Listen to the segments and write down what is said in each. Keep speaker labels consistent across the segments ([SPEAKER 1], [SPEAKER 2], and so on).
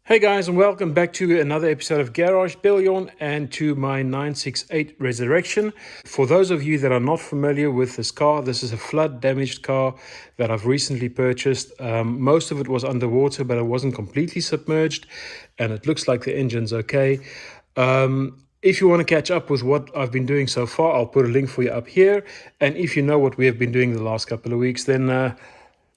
[SPEAKER 1] Hey guys, and welcome back to another episode of Garage Biljon and to my 968 Resurrection. For those of you that are not familiar with this car, this is a flood damaged car that I've recently purchased. Most of it was underwater, but it wasn't completely submerged, and it looks like the engine's okay. If you want to catch up with what I've been doing so far, I'll put a link for you up here. And if you know what we have been doing the last couple of weeks, then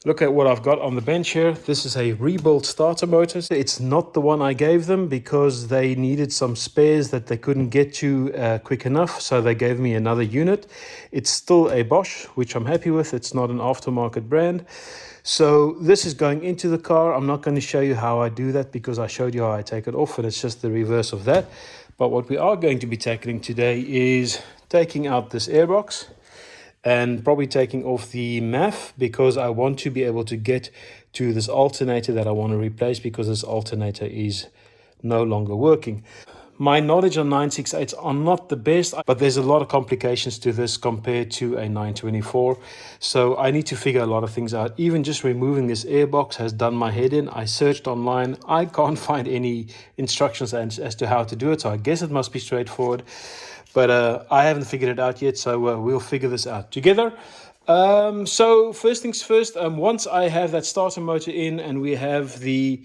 [SPEAKER 1] look at what I've got on the bench here. This is a rebuilt starter motor. It's not the one I gave them because they needed some spares that they couldn't get to quick enough. So they gave me another unit. It's still a Bosch, which I'm happy with. It's not an aftermarket brand. So this is going into the car. I'm not going to show you how I do that because I showed you how I take it off, and it's just the reverse of that. But what we are going to be tackling today is taking out this airbox and probably taking off the MAF because I want to be able to get to this alternator that I want to replace because this alternator is no longer working. My knowledge on 968s are not the best, but there's a lot of complications to this compared to a 924. So I need to figure a lot of things out. Even just removing this airbox has done my head in. I searched online. I can't find any instructions as to how to do it. So I guess it must be straightforward. But I haven't figured it out yet, so we'll figure this out together. So first things first, once I have that starter motor in and we have the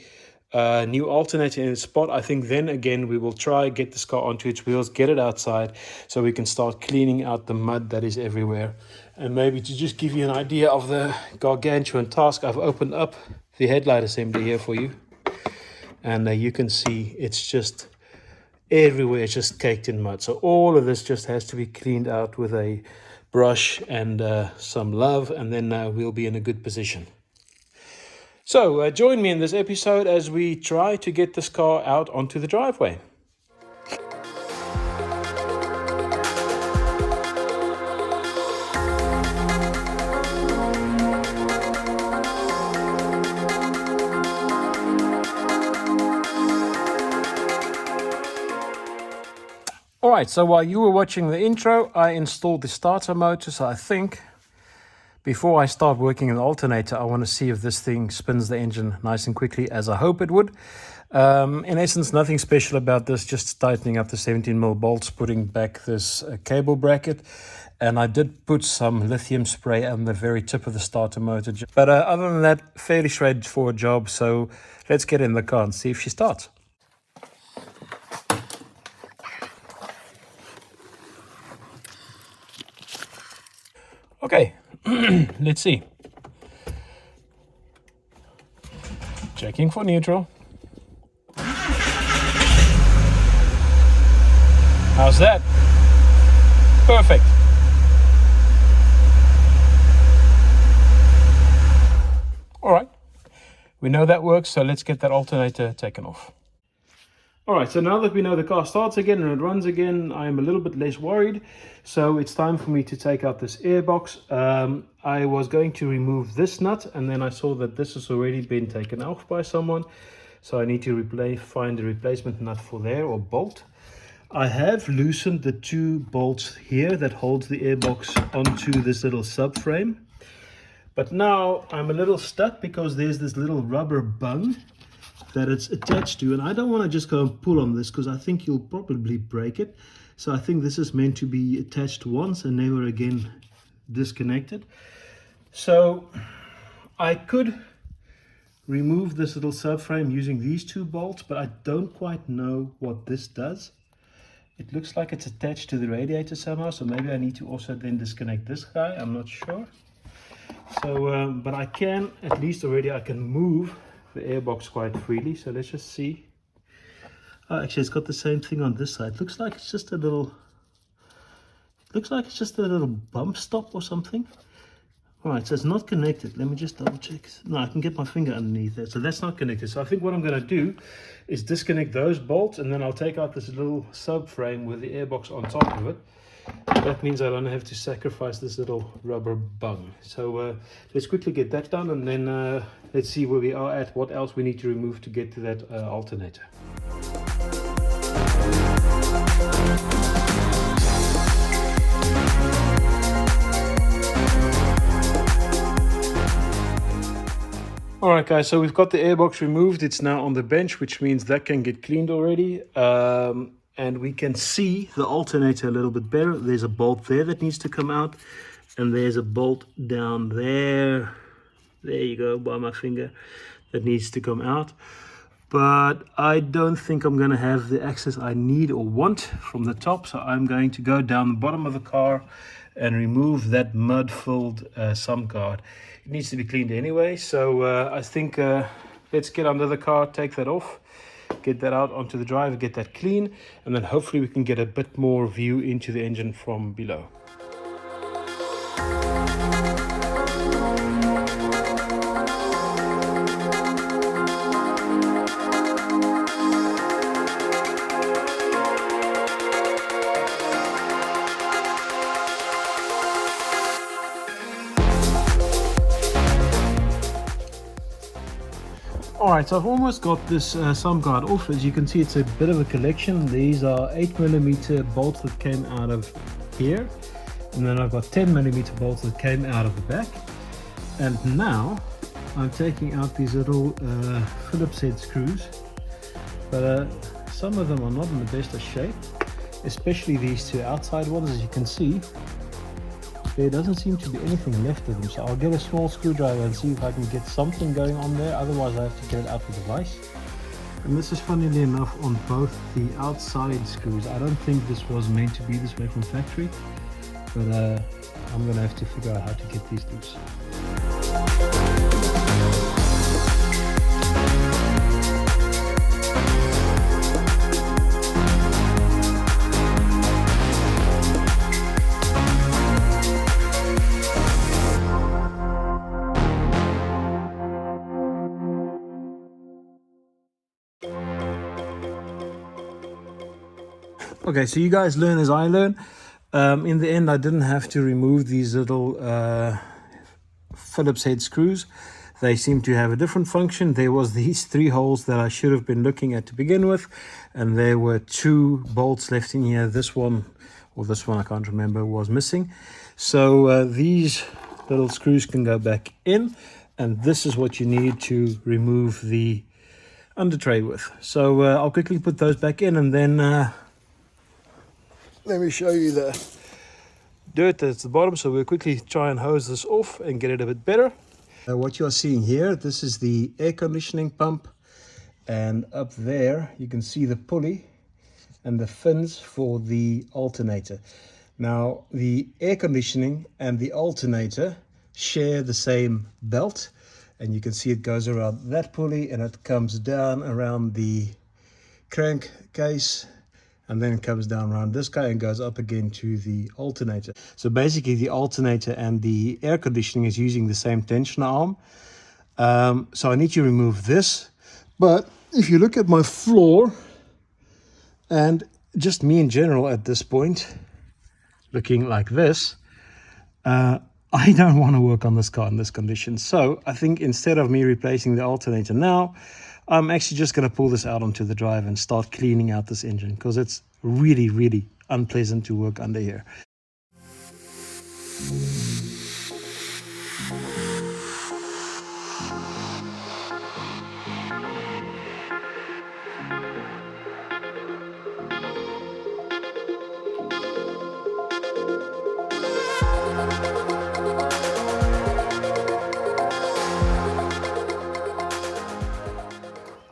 [SPEAKER 1] new alternator in its spot, I think then again we will try get this car onto its wheels, get it outside so we can start cleaning out the mud that is everywhere. And maybe to just give you an idea of the gargantuan task, I've opened up the headlight assembly here for you. And you can see it's just everywhere, it's just caked in mud. So all of this just has to be cleaned out with a brush and some love, and then we'll be in a good position. So join me in this episode as we try to get this car out onto the driveway. Alright, so while you were watching the intro, I installed the starter motor. So I think before I start working on the alternator, I want to see if this thing spins the engine nice and quickly, as I hope it would. In essence, nothing special about this, just tightening up the 17mm bolts, putting back this cable bracket. And I did put some lithium spray on the very tip of the starter motor. But other than that, fairly straightforward job. So let's get in the car and see if she starts. Okay, let's see. Checking for neutral. How's that? Perfect. All right, we know that works, so let's get that alternator taken off. All right, so now that we know the car starts again and it runs again, I'm a little bit less worried. So it's time for me to take out this airbox. I was going to remove this nut, and then I saw that this has already been taken off by someone. So I need to find a replacement nut for there, or bolt. I have loosened the two bolts here that holds the airbox onto this little subframe. But now I'm a little stuck because there's this little rubber bung that it's attached to, and I don't want to just go and pull on this because I think you'll probably break it. So I think this is meant to be attached once and never again disconnected. So I could remove this little subframe using these two bolts, but I don't quite know what this does. It looks like it's attached to the radiator somehow, so maybe I need to also then disconnect this guy. I'm not sure. So but I can, at least already I can move the airbox quite freely. So let's just see. Oh, actually it's got the same thing on this side. Looks like it's just a little bump stop or something. All right, so it's not connected. Let me just double check. No, I can get my finger underneath there, so that's not connected. So I think what I'm going to do is disconnect those bolts, and then I'll take out this little subframe with the airbox on top of it. That means I don't have to sacrifice this little rubber bung. So let's quickly get that done, and then let's see where we are at, what else we need to remove to get to that alternator. All right, guys, so we've got the airbox removed. It's now on the bench, which means that can get cleaned already. And we can see the alternator a little bit better. There's a bolt there that needs to come out, and there's a bolt down there. There you go, by my finger, that needs to come out. But I don't think I'm going to have the access I need or want from the top, so I'm going to go down the bottom of the car and remove that mud-filled sump guard. It needs to be cleaned anyway, so I think let's get under the car, take that off, get that out onto the drive, get that clean, and then hopefully we can get a bit more view into the engine from below. Alright, so I've almost got this sump guard off. As you can see, it's a bit of a collection. These are 8mm bolts that came out of here, and then I've got 10mm bolts that came out of the back. And now I'm taking out these little Phillips head screws, but some of them are not in the best of shape, especially these two outside ones. As you can see, there doesn't seem to be anything left of them, so I'll get a small screwdriver and see if I can get something going on there. Otherwise I have to get it out with a vise. And this is, funnily enough, on both the outside screws. I don't think this was meant to be this way from factory, but I'm gonna have to figure out how to get these loose. Okay, so you guys learn as I learn. In the end, I didn't have to remove these little Phillips head screws. They seem to have a different function. There was these 3 holes that I should have been looking at to begin with, and there were 2 bolts left in here. This one, or this one, I can't remember, was missing. So these little screws can go back in, and this is what you need to remove the under tray with. So I'll quickly put those back in, and then let me show you the dirt that's at the bottom. So we'll quickly try and hose this off and get it a bit better. What you're seeing here, this is the air conditioning pump, and up there you can see the pulley and the fins for the alternator. Now the air conditioning and the alternator share the same belt, and you can see it goes around that pulley and it comes down around the crankcase, and then it comes down around this guy and goes up again to the alternator. So basically the alternator and the air conditioning is using the same tension arm. So I need to remove this. But if you look at my floor, and just me in general at this point, looking like this, I don't want to work on this car in this condition. So I think instead of me replacing the alternator now, I'm actually just going to pull this out onto the drive and start cleaning out this engine, because it's really, really unpleasant to work under here.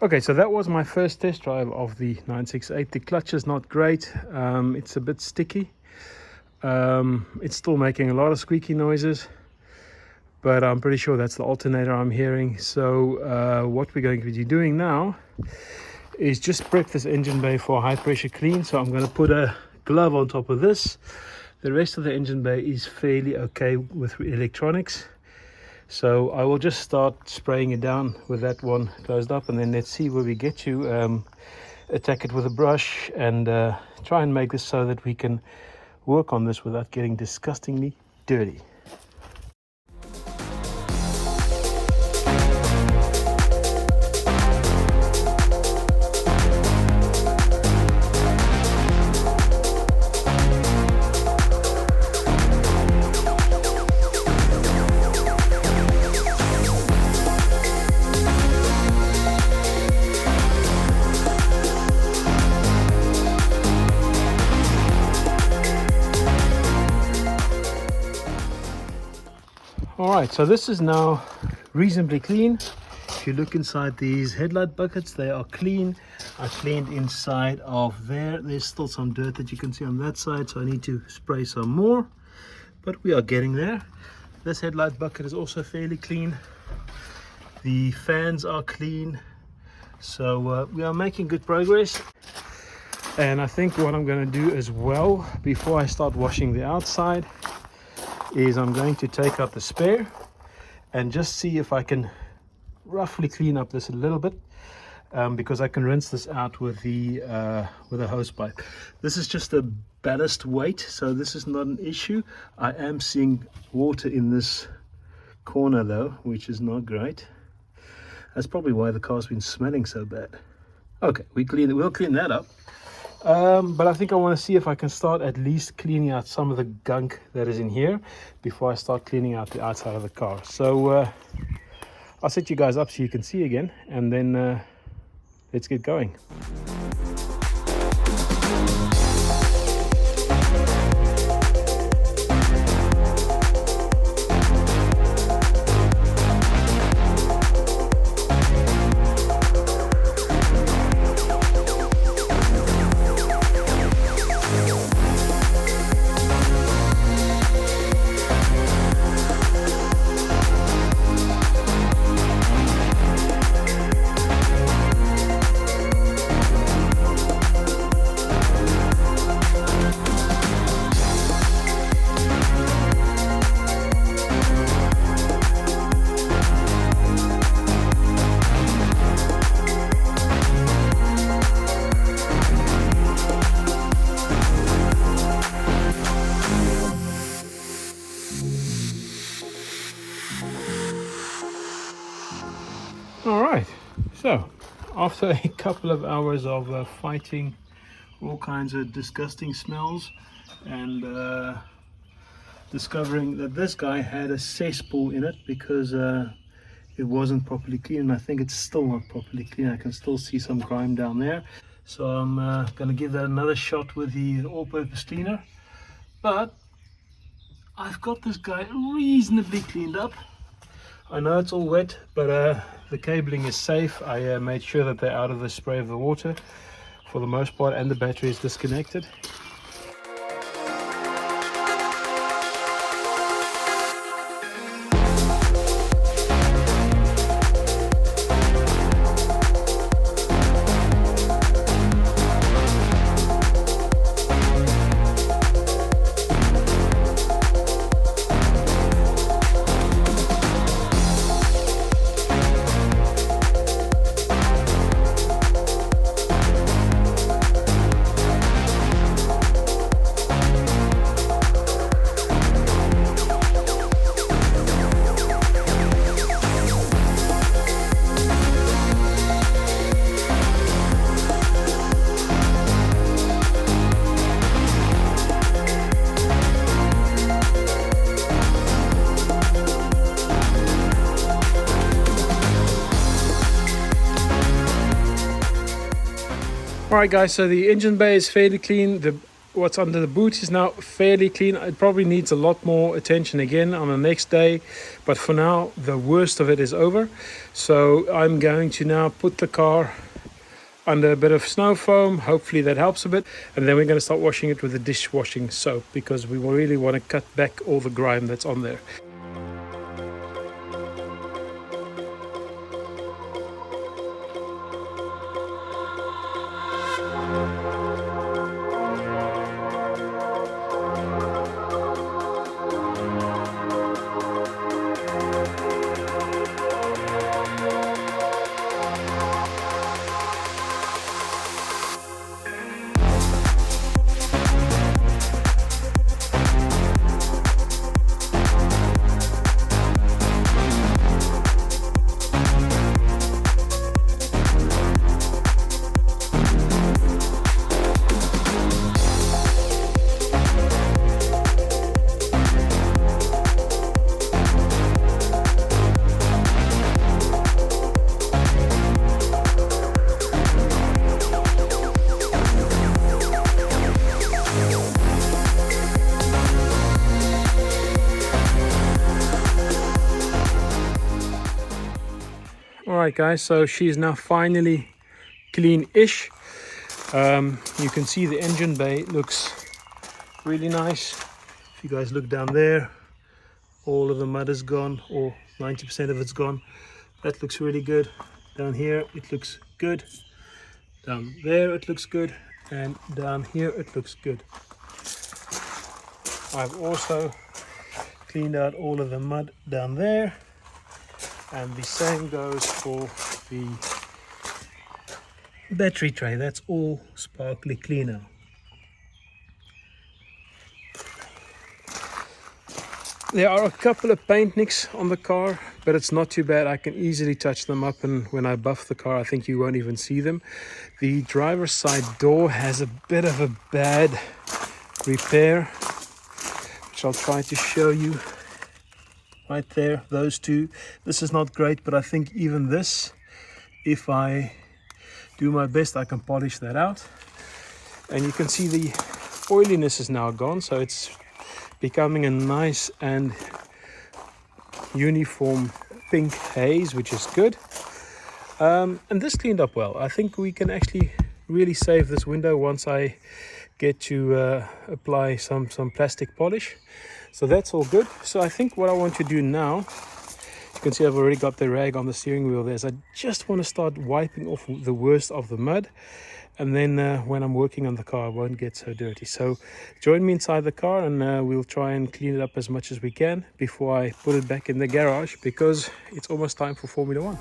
[SPEAKER 1] Okay, so that was my first test drive of the 968. The clutch is not great. It's a bit sticky. It's still making a lot of squeaky noises, but I'm pretty sure that's the alternator I'm hearing. So what we're going to be doing now is just prep this engine bay for a high pressure clean. So I'm going to put a glove on top of this. The rest of the engine bay is fairly okay with electronics. So I will just start spraying it down with that one closed up, and then let's see where we get to. Attack it with a brush and try and make this so that we can work on this without getting disgustingly dirty. Alright, so this is now reasonably clean. If you look inside these headlight buckets, they are clean. I cleaned inside of there. There's still some dirt that you can see on that side, so I need to spray some more, but we are getting there. This headlight bucket is also fairly clean. The fans are clean, so we are making good progress. And I think what I'm going to do as well, before I start washing the outside, is I'm going to take out the spare and just see if I can roughly clean up this a little bit, because I can rinse this out with a hose pipe. This is just a ballast weight, so this is not an issue. I am seeing water in this corner though, which is not great. That's probably why the car's been smelling so bad. Okay, we'll clean that up. But I think I want to see if I can start at least cleaning out some of the gunk that is in here before I start cleaning out the outside of the car. So I'll set you guys up so you can see again, and then let's get going. Alright, so after a couple of hours of fighting all kinds of disgusting smells and discovering that this guy had a cesspool in it because it wasn't properly clean, and I think it's still not properly clean. I can still see some grime down there, so I'm going to give that another shot with the all-purpose cleaner. But I've got this guy reasonably cleaned up. I know it's all wet, but the cabling is safe. I made sure that they're out of the spray of the water for the most part, and the battery is disconnected. Alright guys, so the engine bay is fairly clean. What's under the boot is now fairly clean. It probably needs a lot more attention again on the next day, but for now the worst of it is over. So I'm going to now put the car under a bit of snow foam. Hopefully that helps a bit, and then we're going to start washing it with the dishwashing soap, because we really want to cut back all the grime that's on there. Alright guys, so she's now finally clean-ish. You can see the engine bay looks really nice. If you guys look down there, all of the mud is gone, or 90% of it's gone. That looks really good. Down here it looks good. Down there it looks good. And down here it looks good. I've also cleaned out all of the mud down there. And the same goes for the battery tray. That's all sparkly clean now. There are a couple of paint nicks on the car, but it's not too bad. I can easily touch them up, and when I buff the car I think you won't even see them. The driver's side door has a bit of a bad repair, which I'll try to show you. Right there, those two. This is not great, but I think even this, if I do my best, I can polish that out. And you can see the oiliness is now gone, so it's becoming a nice and uniform pink haze, which is good. And this cleaned up well. I think we can actually really save this window once I get to apply some plastic polish. So that's all good. So I think what I want to do now, you can see I've already got the rag on the steering wheel there, so I just want to start wiping off the worst of the mud. And then when I'm working on the car, it won't get so dirty. So join me inside the car, and we'll try and clean it up as much as we can before I put it back in the garage, because it's almost time for Formula 1.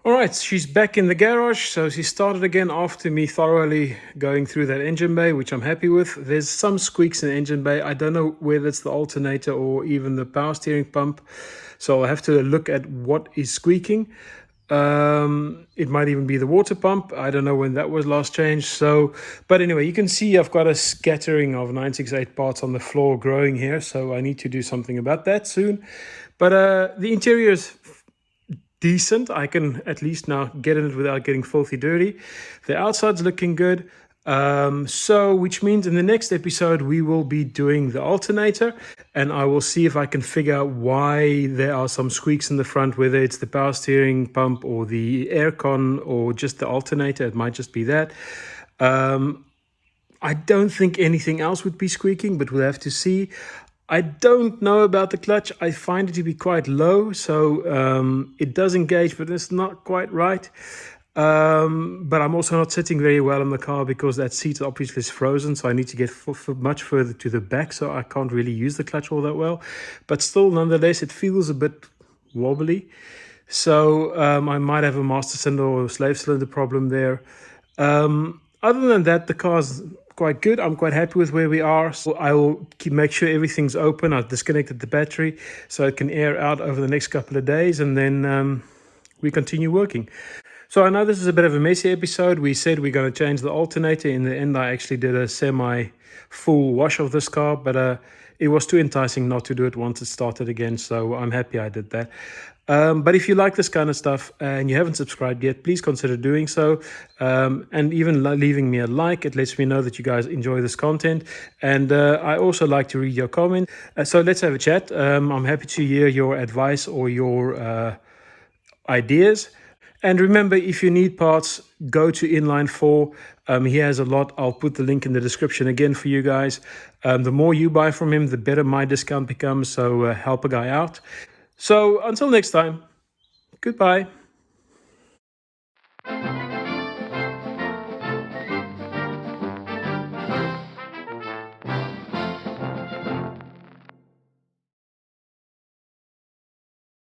[SPEAKER 1] Alright, she's back in the garage, so she started again after me thoroughly going through that engine bay, which I'm happy with. There's some squeaks in the engine bay. I don't know whether it's the alternator or even the power steering pump, so I'll have to look at what is squeaking. It might even be the water pump. I don't know when that was last changed. But anyway, you can see I've got a scattering of 968 parts on the floor growing here, so I need to do something about that soon. But the interior is decent. I can at least now get in it without getting filthy dirty. The outside's looking good. Which means in the next episode we will be doing the alternator, and I will see if I can figure out why there are some squeaks in the front, whether it's the power steering pump or the aircon or just the alternator. It might just be that. I don't think anything else would be squeaking, but we'll have to see. I don't know about the clutch. I find it to be quite low, so it does engage, but it's not quite right. But I'm also not sitting very well in the car because that seat obviously is frozen, so I need to get much further to the back, so I can't really use the clutch all that well. But still, nonetheless, it feels a bit wobbly. So I might have a master cylinder or slave cylinder problem there. Other than that, the car's quite good. I'm quite happy with where we are. So I will make sure everything's open. I've disconnected the battery so it can air out over the next couple of days, and then we continue working. So I know this is a bit of a messy episode. We said we're going to change the alternator. In the end, I actually did a semi-full wash of this car, but it was too enticing not to do it once it started again. So I'm happy I did that. But if you like this kind of stuff and you haven't subscribed yet, please consider doing so, and even leaving me a like. It lets me know that you guys enjoy this content, and I also like to read your comments. So let's have a chat. I'm happy to hear your advice or your ideas. And remember, if you need parts, go to Inline 4. He has a lot. I'll put the link in the description again for you guys. The more you buy from him, the better my discount becomes, so help a guy out. So until next time, goodbye.